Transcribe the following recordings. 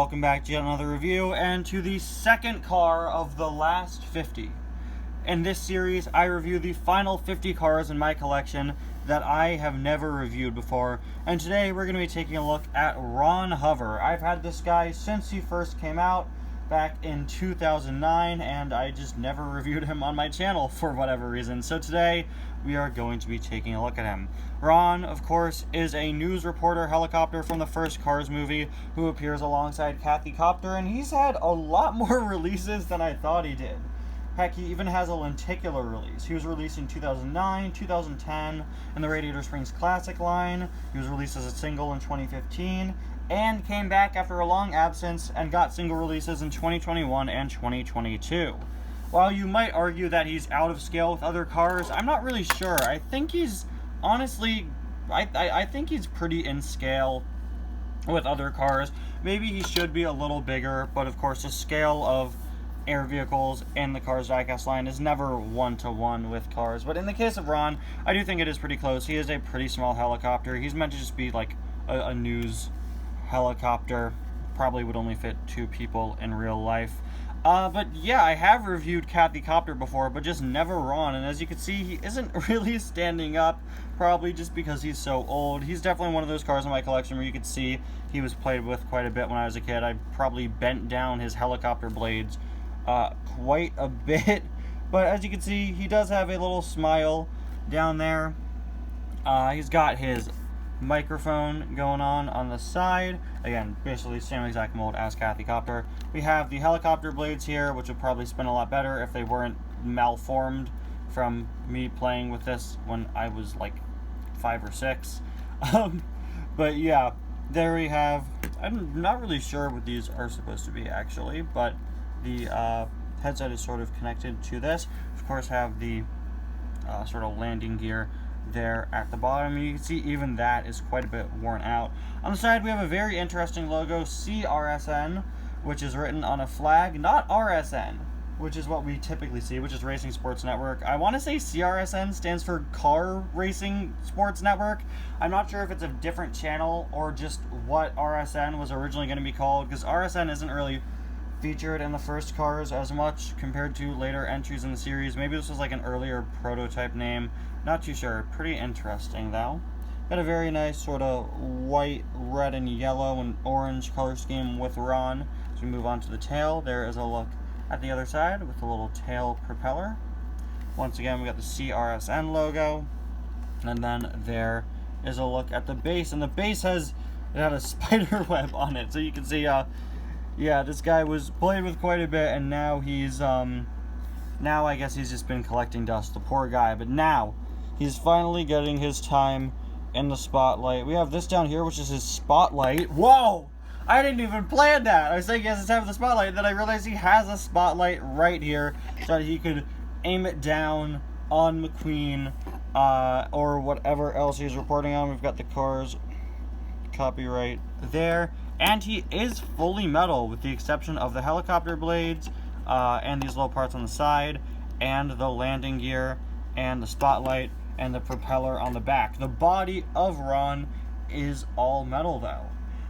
welcome back to yet another review and to the second car of the last 50. In this series, I review the final 50 cars in my collection that I have never reviewed before, and today we're going to be taking a look at Ron Hover. I've had this guy since he first came out back in 2009, and I just never reviewed him on my channel for whatever reason. So today, we are going to be taking a look at him. Ron, of course, is a news reporter helicopter from the first Cars movie who appears alongside Kathy Copter, and he's had a lot more releases than I thought he did. Heck, he even has a lenticular release. He was released in 2009, 2010 in the Radiator Springs Classic line. He was released as a single in 2015 and came back after a long absence and got single releases in 2021 and 2022. While you might argue that he's out of scale with other cars, I'm not really sure. I think he's, honestly, I think he's pretty in scale with other cars. Maybe he should be a little bigger, but of course the scale of air vehicles in the Cars diecast line is never one-to-one with cars. But in the case of Ron, I do think it is pretty close. He is a pretty small helicopter. He's meant to just be like a news helicopter. Probably would only fit 2 people in real life. But yeah, I have reviewed Kathy Copter before, but just never Ron, and as you can see, he isn't really standing up, probably just because he's so old. He's definitely one of those cars in my collection where you could see he was played with quite a bit when I was a kid. I probably bent down his helicopter blades quite a bit, but as you can see, he does have a little smile down there. He's got his microphone going on the side. Again, basically same exact mold as Kathy Copter. We have the helicopter blades here, which would probably spin a lot better if they weren't malformed from me playing with this when I was like 5 or 6. But yeah, there we have. I'm not really sure what these are supposed to be actually, but the headset is sort of connected to this. Of course, have the sort of landing gear there at the bottom. You can see even that is quite a bit worn out. On the side, we have a very interesting logo, CRSN, which is written on a flag, not RSN, which is what we typically see, which is Racing Sports Network. I want to say CRSN stands for Car Racing Sports Network. I'm not sure if it's a different channel or just what RSN was originally going to be called, because RSN isn't really featured in the first Cars as much compared to later entries in the series. Maybe this was like an earlier prototype name. Not too sure. Pretty interesting though. Got a very nice sort of white, red, and yellow and orange color scheme with Ron. As we move on to the tail, there is a look at the other side with the little tail propeller. Once again, we got the CRSN logo. And then there is a look at the base. And the base had a spider web on it. So you can see, yeah, this guy was played with quite a bit, and now he's, now I guess he's just been collecting dust, the poor guy. But now, he's finally getting his time in the spotlight. We have this down here, which is his spotlight. Whoa! I didn't even plan that! I was saying he has his time in the spotlight, and then I realized he has a spotlight right here, so that he could aim it down on McQueen, or whatever else he's reporting on. We've got the Cars copyright there. And he is fully metal, with the exception of the helicopter blades, and these little parts on the side, and the landing gear, and the spotlight, and the propeller on the back. The body of Ron is all metal, though.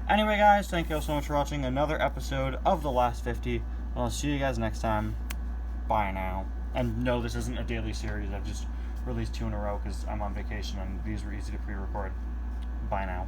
Anyway, guys, thank you all so much for watching another episode of The Last 50. I'll see you guys next time. Bye now. And no, this isn't a daily series. I've just released 2 in a row because I'm on vacation, and these were easy to pre-record. Bye now.